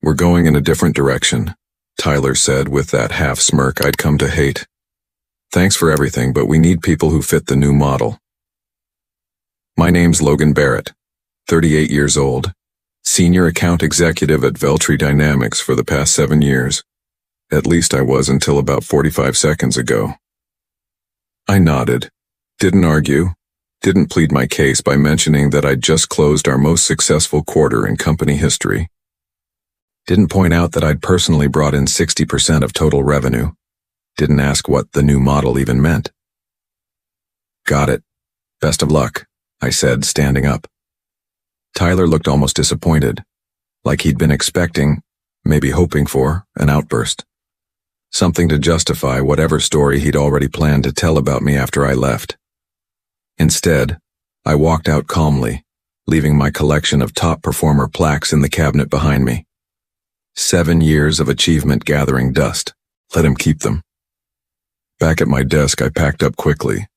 "We're going in a different direction," Tyler said with that half smirk I'd come to hate. "Thanks for everything, but we need people who fit the new model." My name's Logan Barrett, 38 years old, senior account executive at Veltri Dynamics for the past 7 years. At least I was until about 45 seconds ago. I nodded, didn't argue, didn't plead my case by mentioning that I'd just closed our most successful quarter in company history. Didn't point out that I'd personally brought in 60% of total revenue. Didn't ask what the new model even meant. "Got it. Best of luck," I said, standing up. Tyler looked almost disappointed, like he'd been expecting, maybe hoping for, an outburst. Something to justify whatever story he'd already planned to tell about me after I left. Instead, I walked out calmly, leaving my collection of top performer plaques in the cabinet behind me. 7 years of achievement gathering dust. Let him keep them. Back at my desk, I packed up quickly.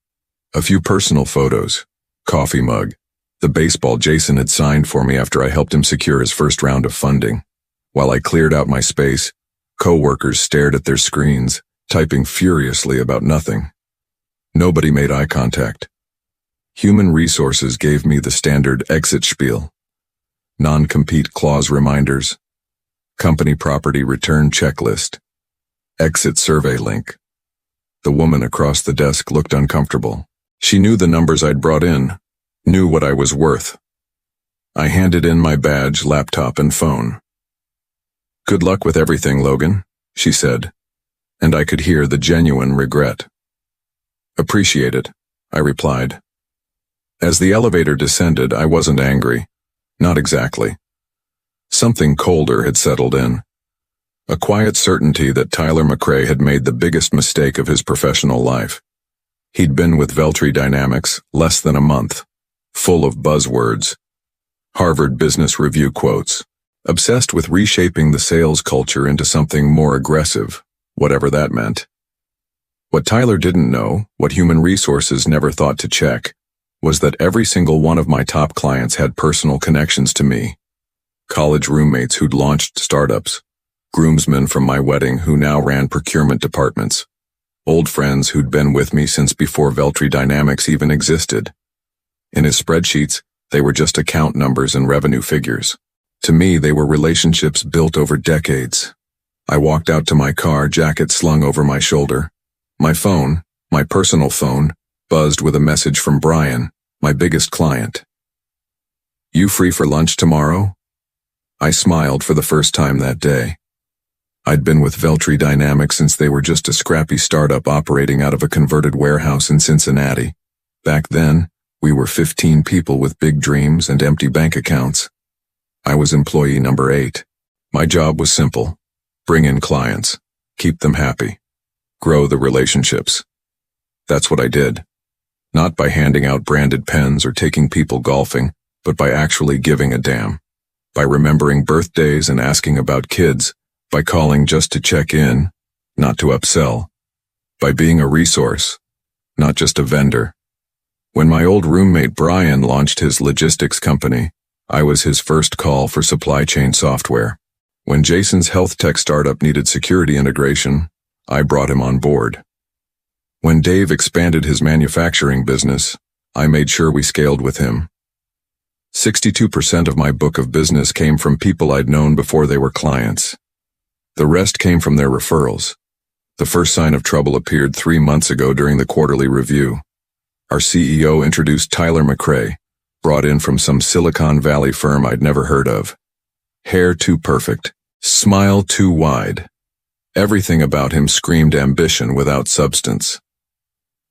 A few personal photos, coffee mug, the baseball Jason had signed for me after I helped him secure his first round of funding. While I cleared out my space, co-workers stared at their screens, typing furiously about nothing. Nobody made eye contact. Human Resources gave me the standard exit spiel. Non-compete clause reminders. Company property return checklist. Exit survey link. The woman across the desk looked uncomfortable. She knew the numbers I'd brought in, knew what I was worth. I handed in my badge, laptop, and phone. "Good luck with everything, Logan," she said, and I could hear the genuine regret. "Appreciate it," I replied. As the elevator descended, I wasn't angry. Not exactly. Something colder had settled in. A quiet certainty that Tyler McRae had made the biggest mistake of his professional life. He'd been with Veltri Dynamics less than a month, full of buzzwords, Harvard Business Review quotes, obsessed with reshaping the sales culture into something more aggressive, whatever that meant. What Tyler didn't know, what Human Resources never thought to check, was that every single one of my top clients had personal connections to me. College roommates who'd launched startups, groomsmen from my wedding who now ran procurement departments, old friends who'd been with me since before Veltri Dynamics even existed. In his spreadsheets, they were just account numbers and revenue figures. To me, they were relationships built over decades. I walked out to my car, jacket slung over my shoulder. My phone, my personal phone, buzzed with a message from Brian, my biggest client. "You free for lunch tomorrow?" I smiled for the first time that day. I'd been with Veltri Dynamics since they were just a scrappy startup operating out of a converted warehouse in Cincinnati. Back then, we were 15 people with big dreams and empty bank accounts. I was employee number 8. My job was simple. Bring in clients, keep them happy, grow the relationships. That's what I did. Not by handing out branded pens or taking people golfing, but by actually giving a damn. By remembering birthdays and asking about kids, by calling just to check in, not to upsell. By being a resource, not just a vendor. When my old roommate Brian launched his logistics company, I was his first call for supply chain software. When Jason's health tech startup needed security integration, I brought him on board. When Dave expanded his manufacturing business, I made sure we scaled with him. 62% of my book of business came from people I'd known before they were clients. The rest came from their referrals. The first sign of trouble appeared 3 months ago during the quarterly review. Our CEO introduced Tyler McRae, brought in from some Silicon Valley firm I'd never heard of. Hair too perfect, smile too wide. Everything about him screamed ambition without substance.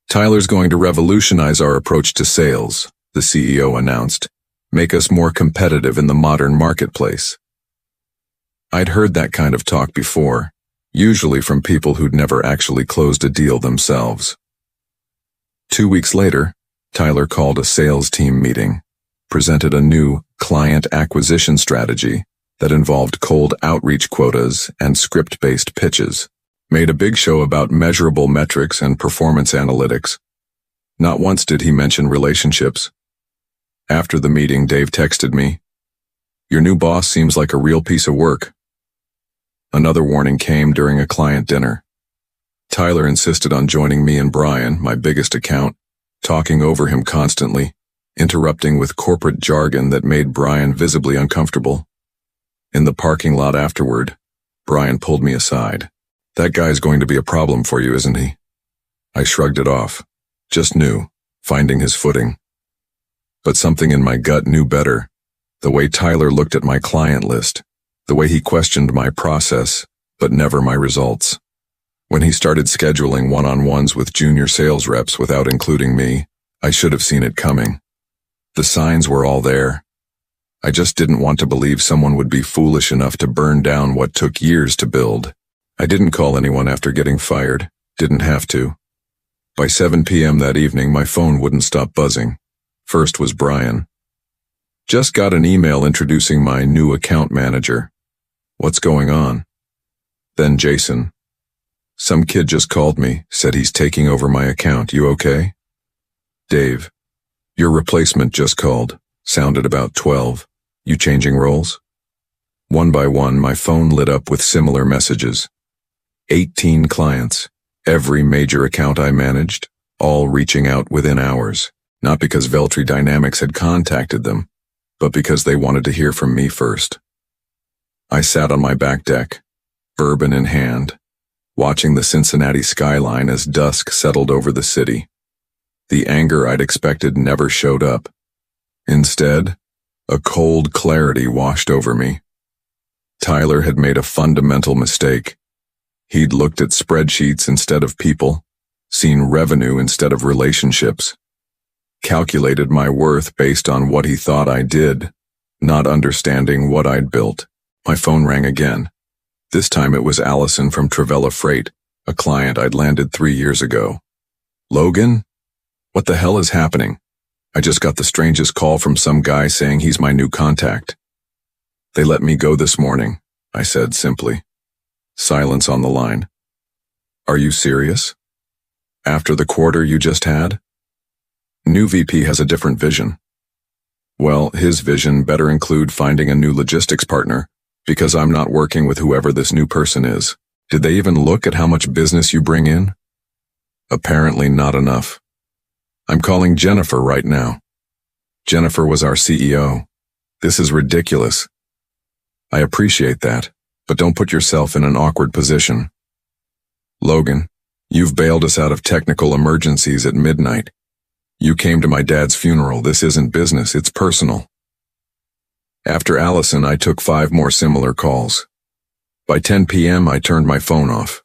"Tyler's going to revolutionize our approach to sales," the CEO announced. "Make us more competitive in the modern marketplace." I'd heard that kind of talk before, usually from people who'd never actually closed a deal themselves. 2 weeks later, Tyler called a sales team meeting, presented a new client acquisition strategy that involved cold outreach quotas and script-based pitches, made a big show about measurable metrics and performance analytics. Not once did he mention relationships. After the meeting, Dave texted me, "Your new boss seems like a real piece of work. Another warning came during a client dinner. Tyler insisted on joining me and Brian, my biggest account, talking over him constantly, interrupting with corporate jargon that made Brian visibly uncomfortable. In the parking lot afterward, Brian pulled me aside. "That guy's going to be a problem for you, isn't he?" I shrugged it off. Just knew, finding his footing. But something in my gut knew better. The way Tyler looked at my client list, the way he questioned my process, but never my results. When he started scheduling one-on-ones with junior sales reps without including me, I should have seen it coming. The signs were all there. I just didn't want to believe someone would be foolish enough to burn down what took years to build. I didn't call anyone after getting fired, didn't have to. By 7 p.m. that evening, my phone wouldn't stop buzzing. First was Brian. "Just got an email introducing my new account manager. What's going on?" Then Jason. "Some kid just called me, said he's taking over my account. You okay?" Dave. "Your replacement just called. Sounded about 12. You changing roles?" One by one, my phone lit up with similar messages. 18 clients, every major account I managed, all reaching out within hours, not because Veltri Dynamics had contacted them, but because they wanted to hear from me first. I sat on my back deck, bourbon in hand, watching the Cincinnati skyline as dusk settled over the city. The anger I'd expected never showed up. Instead, a cold clarity washed over me. Tyler had made a fundamental mistake. He'd looked at spreadsheets instead of people, seen revenue instead of relationships, calculated my worth based on what he thought I did, not understanding what I'd built. My phone rang again. This time it was Allison from Travella Freight, a client I'd landed 3 years ago. "Logan? What the hell is happening? I just got the strangest call from some guy saying he's my new contact." "They let me go this morning," I said simply. Silence on the line. "Are you serious? After the quarter you just had?" "New VP has a different vision." "Well, his vision better include finding a new logistics partner, because I'm not working with whoever this new person is. Did they even look at how much business you bring in?" "Apparently not enough. I'm calling Jennifer right now." Jennifer was our CEO. "This is ridiculous." "I appreciate that, but don't put yourself in an awkward position." "Logan, you've bailed us out of technical emergencies at midnight. You came to my dad's funeral. This isn't business, it's personal." After Allison, I took 5 more similar calls. By 10 p.m., I turned my phone off.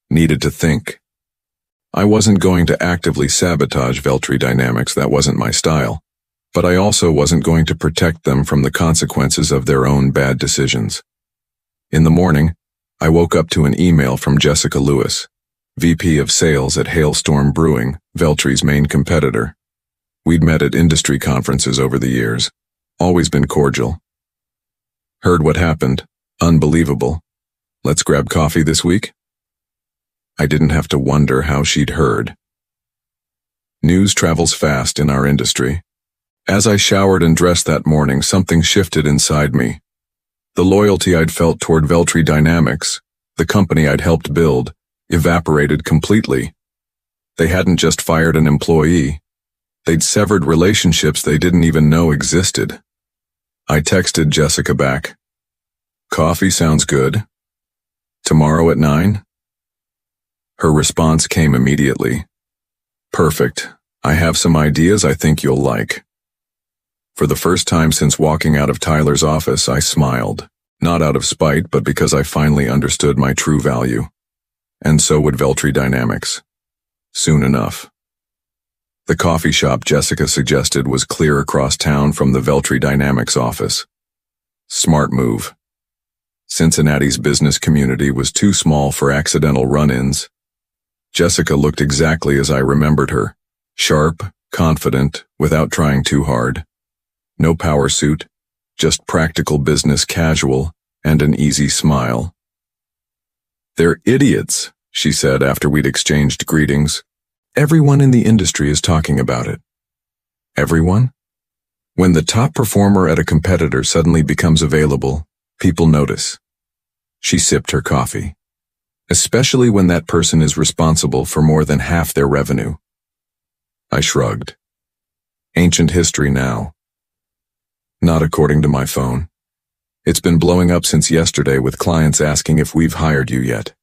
Needed to think. I wasn't going to actively sabotage Veltri Dynamics, that wasn't my style. But I also wasn't going to protect them from the consequences of their own bad decisions. In the morning, I woke up to an email from Jessica Lewis, VP of Sales at Hailstorm Brewing, Veltri's main competitor. We'd met at industry conferences over the years, always been cordial. "Heard what happened. Unbelievable. Let's grab coffee this week?" I didn't have to wonder how she'd heard. News travels fast in our industry. As I showered and dressed that morning, something shifted inside me. The loyalty I'd felt toward Veltri Dynamics, the company I'd helped build, evaporated completely. They hadn't just fired an employee. They'd severed relationships they didn't even know existed. I texted Jessica back. "Coffee sounds good. Tomorrow at 9? Her response came immediately. "Perfect. I have some ideas I think you'll like." For the first time since walking out of Tyler's office, I smiled, not out of spite, but because I finally understood my true value. And so would Veltri Dynamics. Soon enough. The coffee shop Jessica suggested was clear across town from the Veltri Dynamics office. Smart move. Cincinnati's business community was too small for accidental run-ins. Jessica looked exactly as I remembered her. Sharp, confident, without trying too hard. No power suit, just practical business casual and an easy smile. "They're idiots," she said after we'd exchanged greetings. "Everyone in the industry is talking about it." Everyone? When the top performer at a competitor suddenly becomes available, people notice. She sipped her coffee. Especially when that person is responsible for more than half their revenue. I shrugged. Ancient history now. Not according to my phone. It's been blowing up since yesterday with clients asking if we've hired you yet.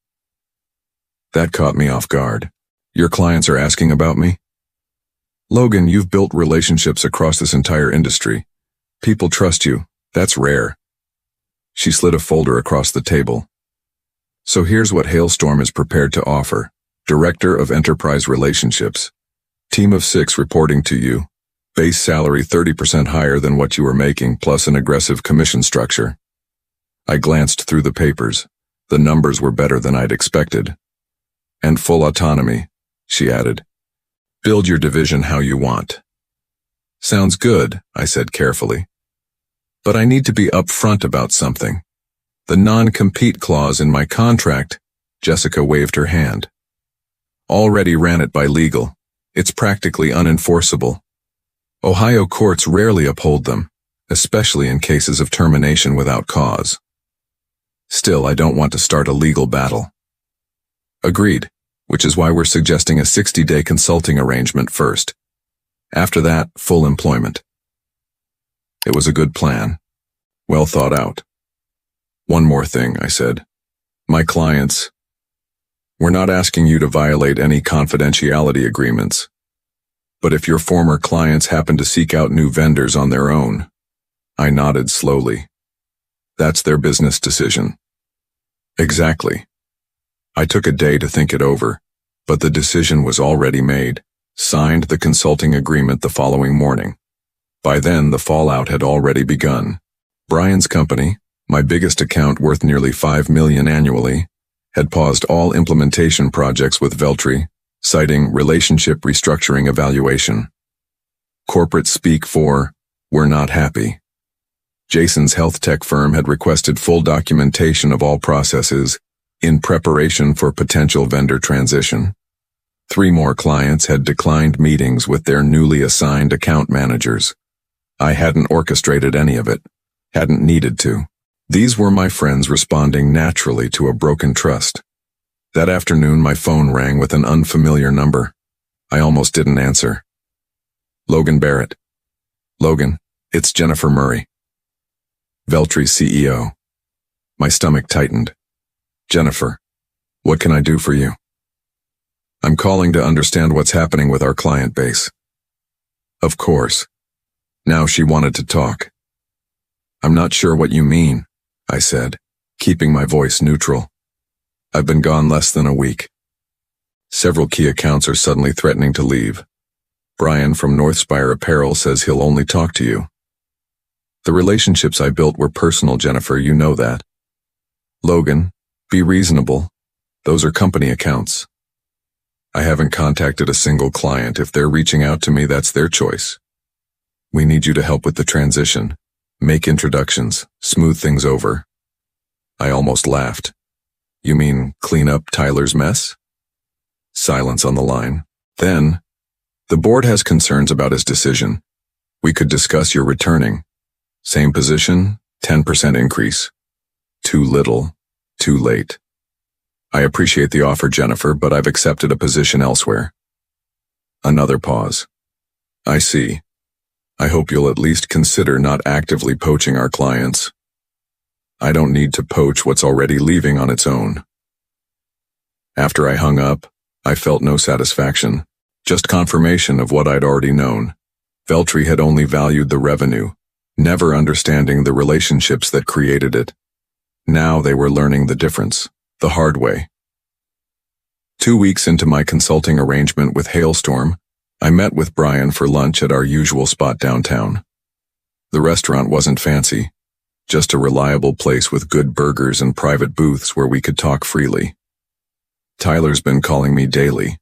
That caught me off guard. Your clients are asking about me? Logan, you've built relationships across this entire industry. People trust you. That's rare. She slid a folder across the table. So here's what Hailstorm is prepared to offer. Director of Enterprise Relationships. Team of 6 reporting to you. Base salary 30% higher than what you were making, plus an aggressive commission structure. I glanced through the papers. The numbers were better than I'd expected. And full autonomy, she added. Build your division how you want. Sounds good, I said carefully. But I need to be upfront about something. The non-compete clause in my contract, Jessica waved her hand. Already ran it by legal. It's practically unenforceable. Ohio courts rarely uphold them, especially in cases of termination without cause. Still, I don't want to start a legal battle. Agreed, which is why we're suggesting a 60-day consulting arrangement first. After that, full employment. It was a good plan. Well thought out. One more thing, I said. My clients. We're not asking you to violate any confidentiality agreements. But if your former clients happen to seek out new vendors on their own, I nodded slowly. That's their business decision. Exactly. I took a day to think it over, but the decision was already made. Signed the consulting agreement the following morning. By then, the fallout had already begun. Brian's company, my biggest account worth nearly $5 million annually, had paused all implementation projects with Veltri, citing relationship restructuring evaluation. Corporate speak for, we're not happy. Jason's health tech firm had requested full documentation of all processes in preparation for potential vendor transition. 3 more clients had declined meetings with their newly assigned account managers. I hadn't orchestrated any of it, hadn't needed to. These were my friends responding naturally to a broken trust. That afternoon, my phone rang with an unfamiliar number. I almost didn't answer. Logan Barrett. Logan, it's Jennifer Murray. Veltri's CEO. My stomach tightened. Jennifer, what can I do for you? I'm calling to understand what's happening with our client base. Of course. Now she wanted to talk. I'm not sure what you mean, I said, keeping my voice neutral. I've been gone less than a week. Several key accounts are suddenly threatening to leave. Brian from Northspire Apparel says he'll only talk to you. The relationships I built were personal, Jennifer, you know that. Logan, be reasonable. Those are company accounts. I haven't contacted a single client. If they're reaching out to me, that's their choice. We need you to help with the transition. Make introductions, smooth things over. I almost laughed. You mean clean up Tyler's mess? Silence on the line. Then, the board has concerns about his decision. We could discuss your returning. Same position, 10% increase. Too little, too late. I appreciate the offer, Jennifer, but I've accepted a position elsewhere. Another pause. I see. I hope you'll at least consider not actively poaching our clients. I don't need to poach what's already leaving on its own. After I hung up, I felt no satisfaction, just confirmation of what I'd already known. Veltri had only valued the revenue, never understanding the relationships that created it. Now they were learning the difference, the hard way. 2 weeks into my consulting arrangement with Hailstorm, I met with Brian for lunch at our usual spot downtown. The restaurant wasn't fancy, just a reliable place with good burgers and private booths where we could talk freely. Tyler's been calling me daily,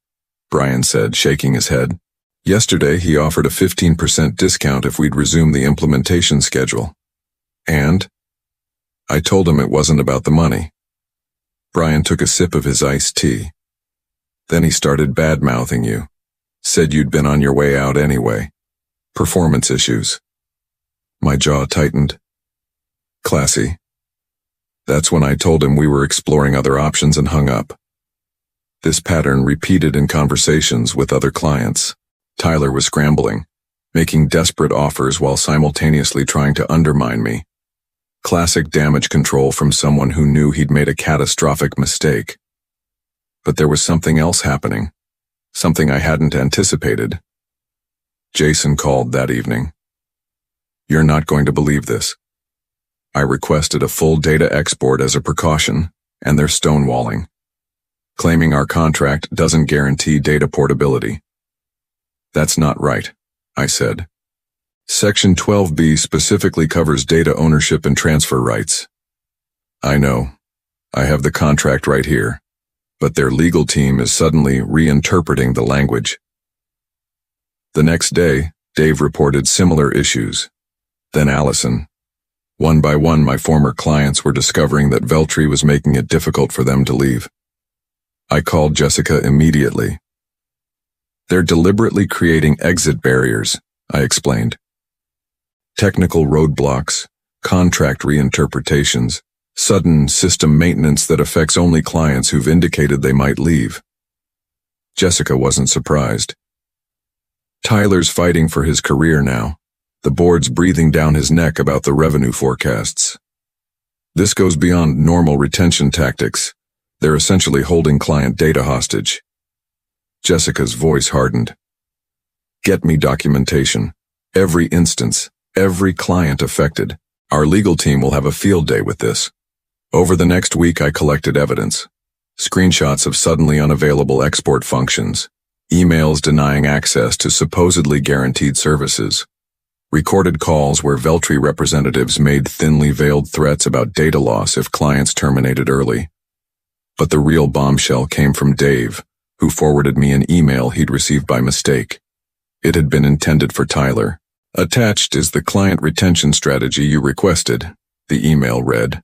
Brian said, shaking his head. Yesterday, he offered a 15% discount if we'd resume the implementation schedule. And I told him it wasn't about the money. Brian took a sip of his iced tea. Then he started bad-mouthing you. Said you'd been on your way out anyway. Performance issues. My jaw tightened. Classy. That's when I told him we were exploring other options and hung up. This pattern repeated in conversations with other clients. Tyler was scrambling, making desperate offers while simultaneously trying to undermine me. Classic damage control from someone who knew he'd made a catastrophic mistake. But there was something else happening, something I hadn't anticipated. Jason called that evening. "You're not going to believe this. I requested a full data export as a precaution, and they're stonewalling, claiming our contract doesn't guarantee data portability." "That's not right," I said. "Section 12B specifically covers data ownership and transfer rights." "I know. I have the contract right here, but their legal team is suddenly reinterpreting the language." The next day, Dave reported similar issues. Then Allison. One by one, my former clients were discovering that Veltri was making it difficult for them to leave. I called Jessica immediately. "They're deliberately creating exit barriers," I explained. "Technical roadblocks, contract reinterpretations, sudden system maintenance that affects only clients who've indicated they might leave." Jessica wasn't surprised. "Tyler's fighting for his career now. The board's breathing down his neck about the revenue forecasts. This goes beyond normal retention tactics. They're essentially holding client data hostage." Jessica's voice hardened. "Get me documentation. Every instance, every client affected. Our legal team will have a field day with this." Over the next week, I collected evidence. Screenshots of suddenly unavailable export functions, emails denying access to supposedly guaranteed services, recorded calls where Veltri representatives made thinly veiled threats about data loss if clients terminated early. But the real bombshell came from Dave, who forwarded me an email he'd received by mistake. It had been intended for Tyler. "Attached is the client retention strategy you requested," the email read.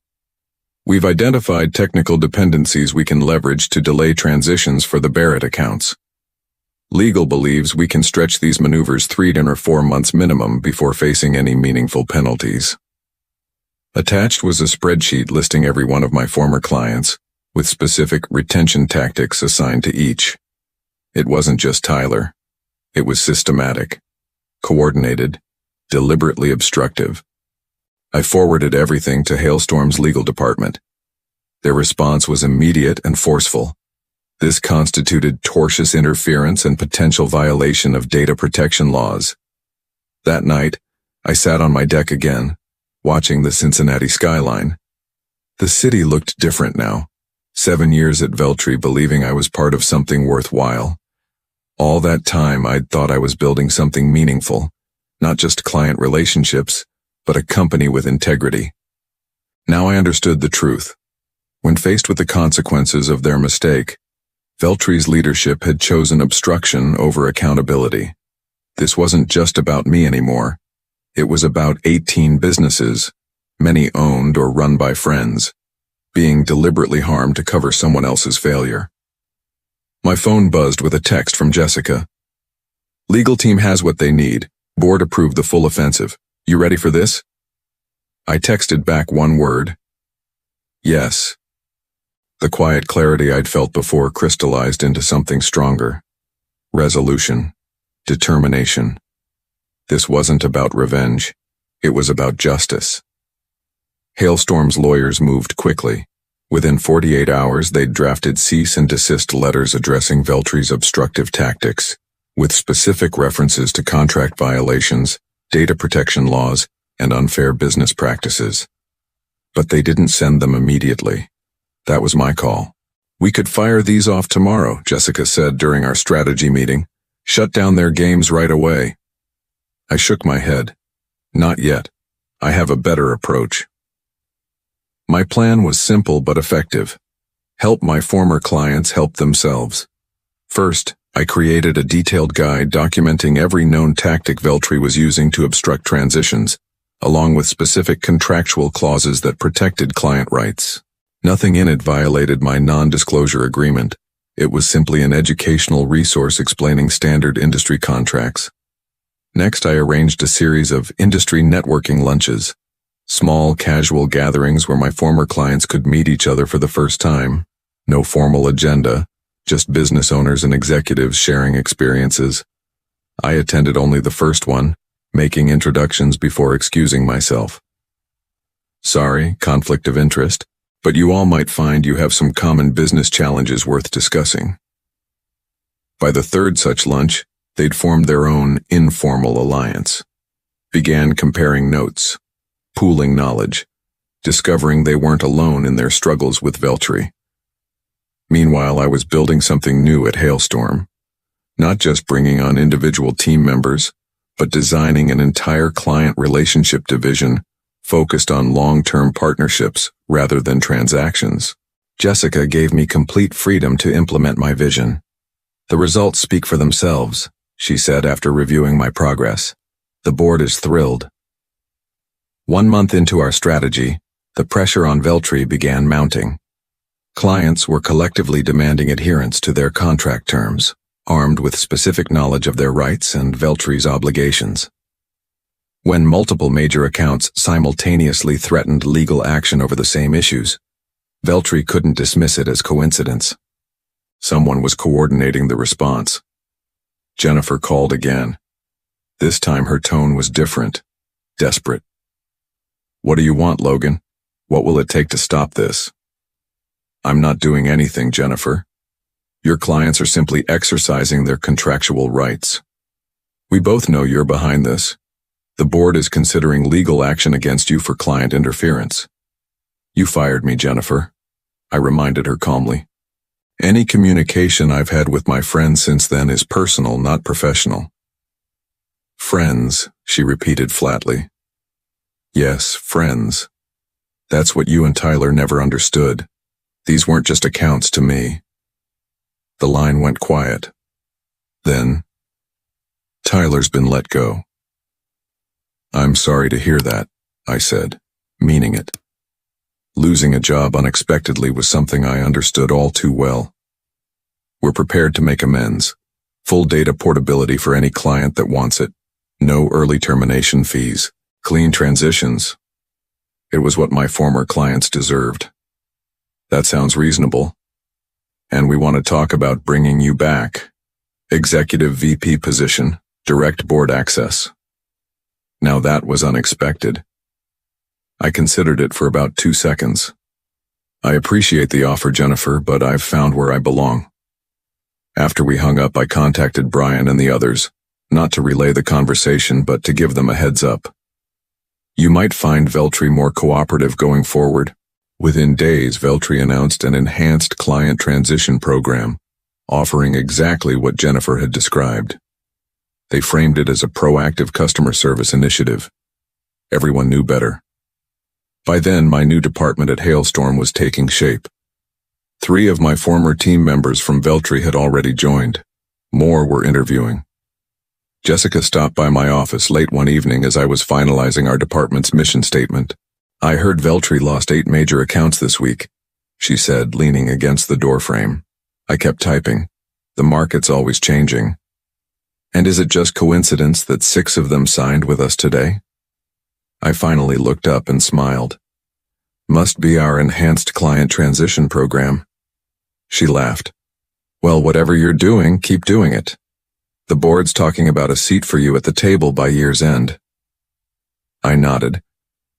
"We've identified technical dependencies we can leverage to delay transitions for the Barrett accounts. Legal believes we can stretch these maneuvers 3 or 4 months minimum before facing any meaningful penalties." Attached was a spreadsheet listing every one of my former clients, with specific retention tactics assigned to each. It wasn't just Tyler. It was systematic, coordinated, deliberately obstructive. I forwarded everything to Hailstorm's legal department. Their response was immediate and forceful. This constituted tortious interference and potential violation of data protection laws. That night, I sat on my deck again, watching the Cincinnati skyline. The city looked different now. 7 years at Veltri, believing I was part of something worthwhile. All that time, I'd thought I was building something meaningful, not just client relationships, but a company with integrity. Now I understood the truth. When faced with the consequences of their mistake, Veltri's leadership had chosen obstruction over accountability. This wasn't just about me anymore. It was about 18 businesses, many owned or run by friends, being deliberately harmed to cover someone else's failure. My phone buzzed with a text from Jessica. "Legal team has what they need. Board approved the full offensive. You ready for this?" I texted back one word. "Yes." The quiet clarity I'd felt before crystallized into something stronger. Resolution. Determination. This wasn't about revenge. It was about justice. Hailstorm's lawyers moved quickly. Within 48 hours, they'd drafted cease and desist letters addressing Veltri's obstructive tactics, with specific references to contract violations, data protection laws, and unfair business practices. But they didn't send them immediately. That was my call. "We could fire these off tomorrow," Jessica said during our strategy meeting. "Shut down their games right away." I shook my head. "Not yet. I have a better approach." My plan was simple but effective. Help my former clients help themselves. First, I created a detailed guide documenting every known tactic Veltri was using to obstruct transitions, along with specific contractual clauses that protected client rights. Nothing in it violated my non-disclosure agreement. It was simply an educational resource explaining standard industry contracts. Next, I arranged a series of industry networking lunches, Small, casual gatherings where my former clients could meet each other for the first time. No formal agenda, just business owners and executives sharing experiences. I attended only the first one, making introductions before excusing myself. Sorry, conflict of interest, but you all might find you have some common business challenges worth discussing. By the third such lunch, they'd formed their own informal alliance. Began comparing notes, pooling knowledge, discovering they weren't alone in their struggles with Veltri. Meanwhile, I was building something new at Hailstorm, not just bringing on individual team members, but designing an entire client relationship division focused on long-term partnerships rather than transactions. Jessica gave me complete freedom to implement my vision. The results speak for themselves, she said after reviewing my progress. The board is thrilled. 1 month into our strategy, the pressure on Veltri began mounting. Clients were collectively demanding adherence to their contract terms, armed with specific knowledge of their rights and Veltri's obligations. When multiple major accounts simultaneously threatened legal action over the same issues, Veltri couldn't dismiss it as coincidence. Someone was coordinating the response. Jennifer called again. This time her tone was different, desperate. What do you want, Logan? What will it take to stop this? I'm not doing anything, Jennifer. Your clients are simply exercising their contractual rights. We both know you're behind this. The board is considering legal action against you for client interference. You fired me, Jennifer. I reminded her calmly. Any communication I've had with my friends since then is personal, not professional. Friends, she repeated flatly. Yes, friends. That's what you and Tyler never understood. These weren't just accounts to me. The line went quiet. Then, Tyler's been let go. I'm sorry to hear that, I said, meaning it. Losing a job unexpectedly was something I understood all too well. We're prepared to make amends. Full data portability for any client that wants it. No early termination fees. Clean transitions. It was what my former clients deserved. That sounds reasonable. And we want to talk about bringing you back. Executive VP position, direct board access. Now that was unexpected. I considered it for about 2 seconds. I appreciate the offer, Jennifer, but I've found where I belong. After we hung up, I contacted Brian and the others, not to relay the conversation, but to give them a heads up. You might find Veltri more cooperative going forward. Within days, Veltri announced an enhanced client transition program, offering exactly what Jennifer had described. They framed it as a proactive customer service initiative. Everyone knew better. By then, my new department at Hailstorm was taking shape. 3 of my former team members from Veltri had already joined. More were interviewing. Jessica stopped by my office late one evening as I was finalizing our department's mission statement. I heard Veltri lost 8 major accounts this week, she said, leaning against the doorframe. I kept typing. The market's always changing. And is it just coincidence that 6 of them signed with us today? I finally looked up and smiled. Must be our enhanced client transition program. She laughed. Well, whatever you're doing, keep doing it. The board's talking about a seat for you at the table by year's end. I nodded,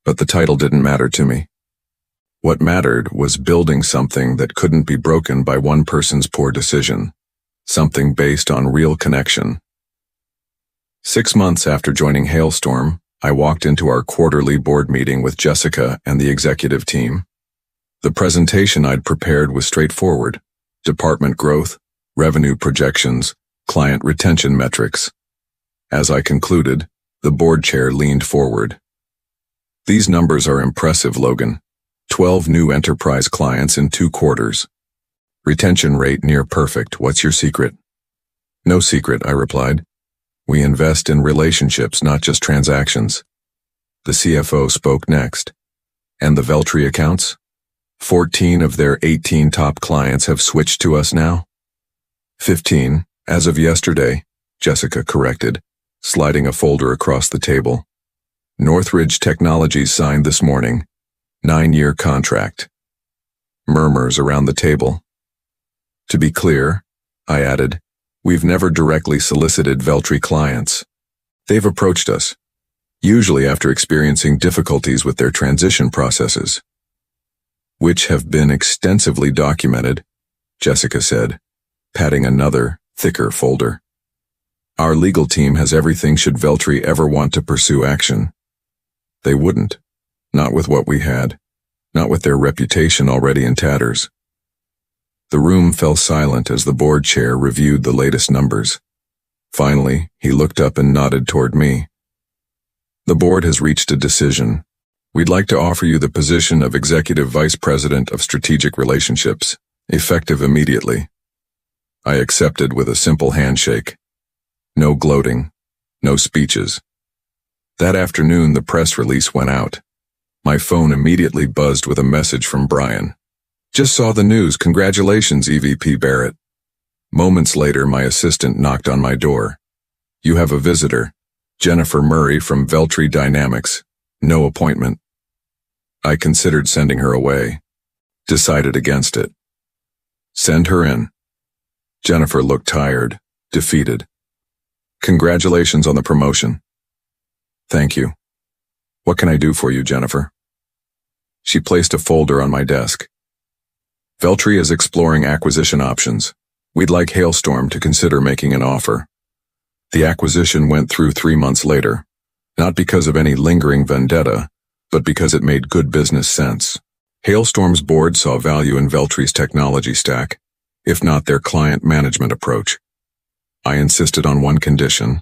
but the title didn't matter to me. What mattered was building something that couldn't be broken by one person's poor decision, something based on real connection. 6 months after joining Hailstorm, I walked into our quarterly board meeting with Jessica and the executive team. The presentation I'd prepared was straightforward: department growth, revenue projections, client retention metrics. As I concluded, the board chair leaned forward. These numbers are impressive, Logan. 12 new enterprise clients in 2 quarters. Retention rate near perfect. What's your secret? No secret, I replied. We invest in relationships, not just transactions. The CFO spoke next. And the Veltri accounts? 14 of their 18 top clients have switched to us now? 15, as of yesterday, Jessica corrected, sliding a folder across the table. Northridge Technologies signed this morning. 9-year contract. Murmurs around the table. To be clear, I added, we've never directly solicited Veltri clients. They've approached us, usually after experiencing difficulties with their transition processes, which have been extensively documented, Jessica said, patting another, thicker folder. Our legal team has everything should Veltri ever want to pursue action. They wouldn't. Not with what we had. Not with their reputation already in tatters. The room fell silent as the board chair reviewed the latest numbers. Finally, he looked up and nodded toward me. The board has reached a decision. We'd like to offer you the position of Executive Vice President of Strategic Relationships, effective immediately. I accepted with a simple handshake. No gloating. No speeches. That afternoon, the press release went out. My phone immediately buzzed with a message from Brian. Just saw the news. Congratulations, EVP Barrett. Moments later, my assistant knocked on my door. You have a visitor. Jennifer Murray from Veltri Dynamics. No appointment. I considered sending her away. Decided against it. Send her in. Jennifer looked tired, defeated. Congratulations on the promotion. Thank you. What can I do for you, Jennifer? She placed a folder on my desk. Veltri is exploring acquisition options. We'd like Hailstorm to consider making an offer. The acquisition went through 3 months later, not because of any lingering vendetta, but because it made good business sense. Hailstorm's board saw value in Veltri's technology stack, if not their client management approach. I insisted on one condition.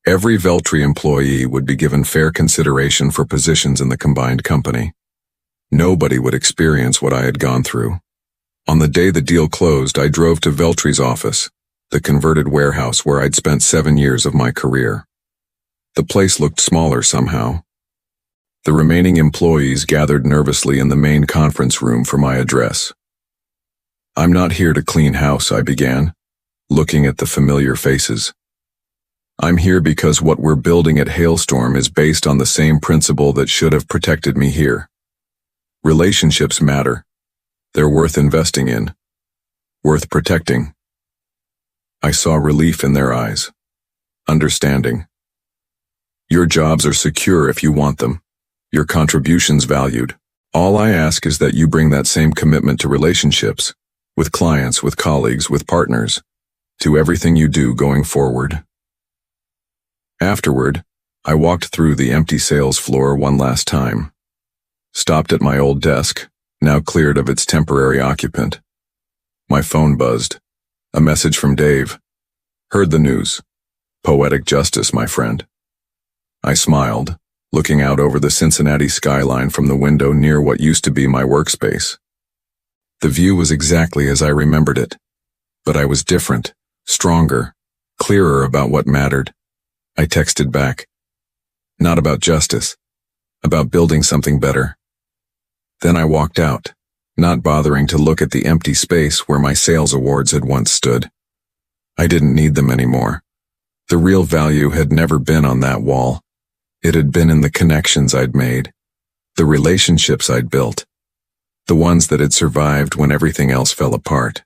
Every Veltri employee would be given fair consideration for positions in the combined company. Nobody would experience what I had gone through. On the day the deal closed, I drove to Veltri's office, the converted warehouse where I'd spent 7 years of my career. The place looked smaller somehow. The remaining employees gathered nervously in the main conference room for my address. I'm not here to clean house, I began, looking at the familiar faces. I'm here because what we're building at Hailstorm is based on the same principle that should have protected me here. Relationships matter. They're worth investing in. Worth protecting. I saw relief in their eyes. Understanding. Your jobs are secure if you want them. Your contributions valued. All I ask is that you bring that same commitment to relationships, with clients, with colleagues, with partners, to everything you do going forward. Afterward, I walked through the empty sales floor one last time. Stopped at my old desk, now cleared of its temporary occupant. My phone buzzed. A message from Dave. Heard the news. Poetic justice, my friend. I smiled, looking out over the Cincinnati skyline from the window near what used to be my workspace. The view was exactly as I remembered it, but I was different, stronger, clearer about what mattered. I texted back. Not about justice, about building something better. Then I walked out, not bothering to look at the empty space where my sales awards had once stood. I didn't need them anymore. The real value had never been on that wall. It had been in the connections I'd made, the relationships I'd built, the ones that had survived when everything else fell apart.